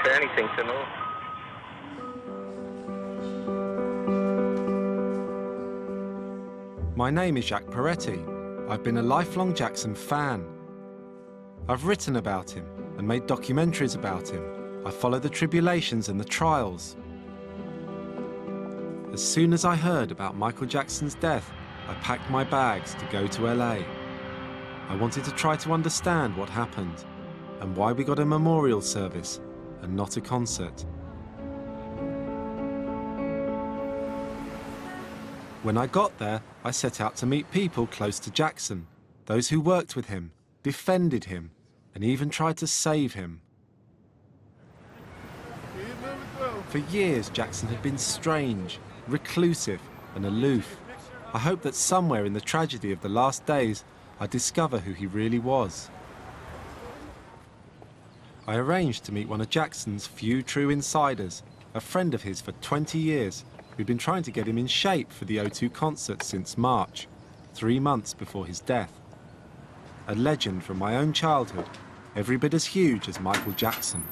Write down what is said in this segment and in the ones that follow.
there anything to know? My name is Jacques Peretti. I've been a lifelong Jackson fan. I've written about him and made documentaries about him. I follow the tribulations and the trials. As soon as I heard about Michael Jackson's death, I packed my bags to go to LA. I wanted to try to understand what happened and why we got a memorial service and not a concert. When I got there, I set out to meet people close to Jackson, those who worked with him, defended him, and even tried to save him. For years, Jackson had been strange, reclusive, and aloof. I hope that somewhere in the tragedy of the last days, I discover who he really was. I arranged to meet one of Jackson's few true insiders, a friend of his for 20 years, who'd been trying to get him in shape for the O2 concert since March, 3 months before his death. A legend from my own childhood, every bit as huge as Michael Jackson.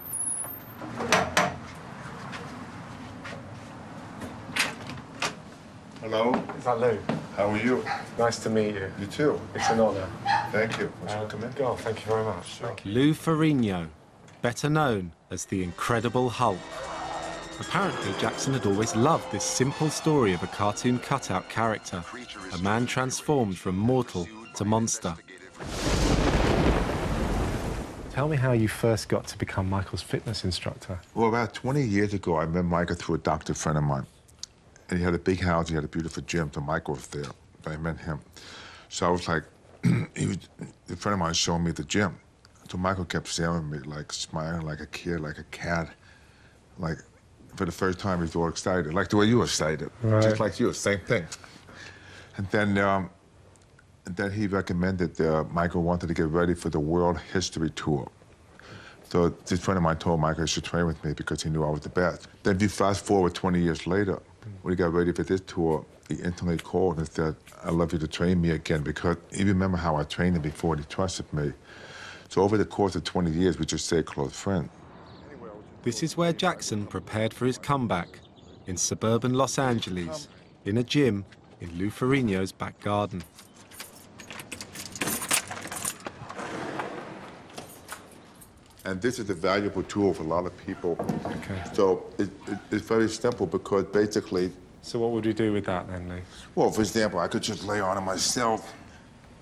Hello. Is that Lou? How are you? Nice to meet you. You too. It's an honour. Thank you. Welcome in. Oh, thank you very much. Thank you. Lou Ferrigno, better known as the Incredible Hulk. Apparently, Jackson had always loved this simple story of a cartoon cutout character, a man transformed from mortal to monster. Tell me how you first got to become Michael's fitness instructor. Well, about 20 years ago, I met Michael through a doctor friend of mine. And he had a big house, he had a beautiful gym, so Michael was there. I met him. So I was like, a friend of mine showed me the gym. So Michael kept staring at me, like smiling like a kid, like a cat. Like, for the first time, he was all excited, like the way you were excited. Right. Just like you, same thing. And then he recommended Michael wanted to get ready for the World History Tour. So this friend of mine told Michael he should train with me because he knew I was the best. Then if you fast forward 20 years later, when he got ready for this tour, he instantly called and said, I'd love you to train me again, because he remembered how I trained him before and he trusted me. So over the course of 20 years, we just stayed close friends. This is where Jackson prepared for his comeback, in suburban Los Angeles, in a gym in Lou Ferrigno's back garden. And this is a valuable tool for a lot of people. Okay. So it's very simple because basically... So what would you do with that then, Lou? Well, for example, I could just lay on it myself.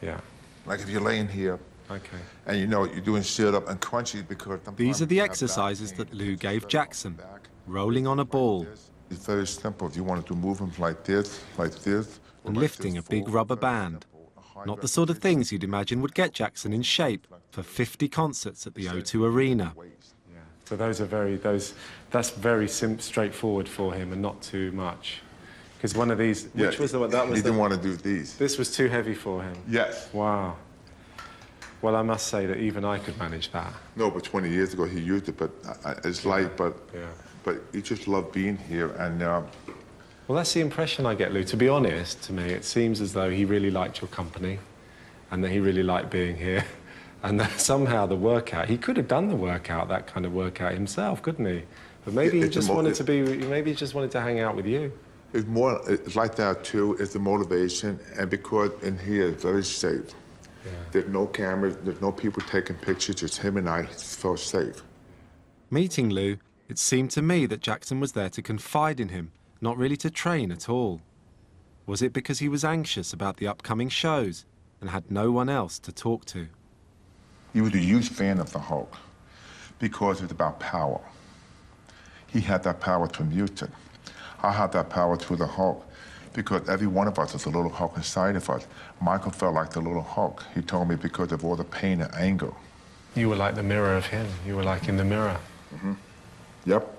Yeah. Like if you're laying here. Okay. And you know, you're doing sit-up and crunchy because... These are the exercises that Lou gave Jackson, rolling on a ball. It's very simple. If you want to do movements like this, and lifting a big rubber band. Not the sort of things you'd imagine would get Jackson in shape for 50 concerts at the O2 Arena. Yeah. So that's very straightforward for him and not too much. Because one of these, which was the one that was he didn't want to do these. This was too heavy for him. Yes. Wow. Well, I must say that even I could manage that. No, but 20 years ago he used it, but it's light, but he just loved being here. And well, that's the impression I get, Lou. To be honest, to me, it seems as though he really liked your company and that he really liked being here. And that somehow the workout, he could have done the workout, that kind of workout himself, couldn't he? But maybe he just wanted to be, maybe he just wanted to hang out with you. It's like that too, it's the motivation, and because in here it's very safe. Yeah. There's no cameras, there's no people taking pictures, just him and I felt safe. Meeting Lou, it seemed to me that Jackson was there to confide in him, not really to train at all. Was it because he was anxious about the upcoming shows and had no one else to talk to? He was a huge fan of the Hulk because it's about power. He had that power through music. I had that power through the Hulk because every one of us is a little Hulk inside of us. Michael felt like the little Hulk. He told me because of all the pain and anger. You were like the mirror of him. You were like in the mirror. Mm-hmm. Yep.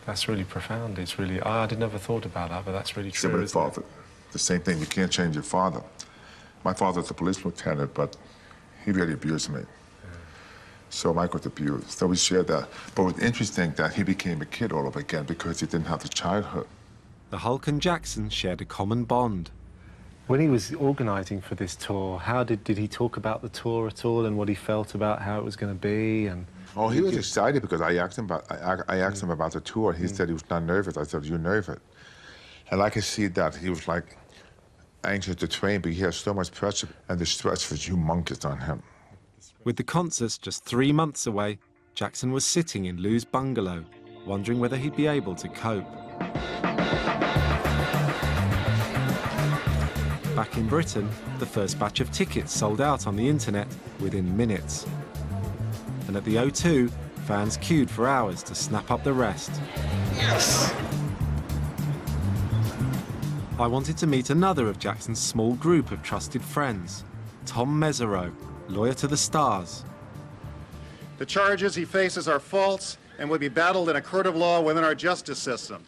That's really profound. It's really, I'd never thought about that, but that's really true. Similar to father. The same thing, you can't change your father. My father's a police lieutenant, but he really abused me. Yeah. So Michael was abused, so we shared that. But it was interesting that he became a kid all over again because he didn't have the childhood. The Hulk and Jackson shared a common bond. When he was organising for this tour, how did he talk about the tour at all and what he felt about how it was going to be? And Oh, he was excited because I asked him about the tour. He said he was not nervous. I said, "You're nervous," and I could see that he was like anxious to train, but he has so much pressure, and the stress was humongous on him. With the concerts just 3 months away, Jackson was sitting in Lou's bungalow, wondering whether he'd be able to cope. Back in Britain, the first batch of tickets sold out on the internet within minutes. And at the O2, fans queued for hours to snap up the rest. Yes! I wanted to meet another of Jackson's small group of trusted friends, Tom Mesereau, lawyer to the stars. The charges he faces are false and will be battled in a court of law within our justice system.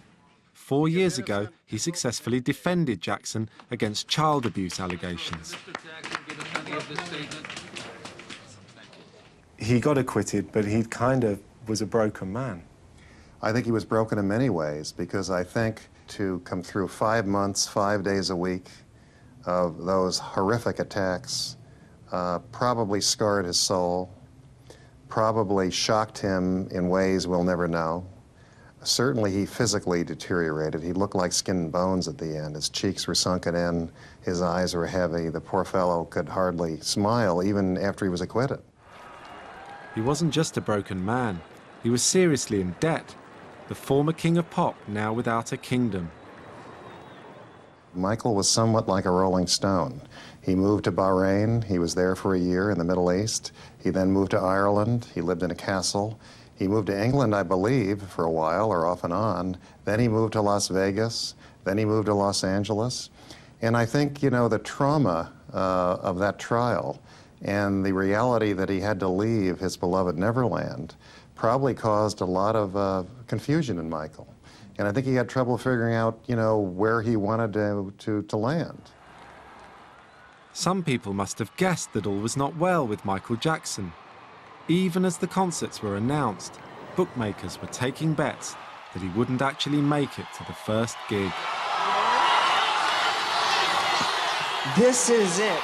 4 years ago, he successfully defended Jackson against child abuse allegations. He got acquitted, but he kind of was a broken man. I think he was broken in many ways, because I think to come through 5 months, 5 days a week of those horrific attacks probably scarred his soul, probably shocked him in ways we'll never know. Certainly he physically deteriorated. He looked like skin and bones at the end. His cheeks were sunken in, his eyes were heavy. The poor fellow could hardly smile even after he was acquitted. He wasn't just a broken man, he was seriously in debt. The former king of pop now without a kingdom. Michael was somewhat like a rolling stone. He moved to Bahrain, he was there for a year in the Middle East. He then moved to Ireland, he lived in a castle. He moved to England, I believe, for a while, or off and on. Then he moved to Las Vegas. Then he moved to Los Angeles. And I think, you know, the trauma of that trial and the reality that he had to leave his beloved Neverland probably caused a lot of confusion in Michael. And I think he had trouble figuring out, you know, where he wanted to land. Some people must have guessed that all was not well with Michael Jackson. Even as the concerts were announced, bookmakers were taking bets that he wouldn't actually make it to the first gig. This is it.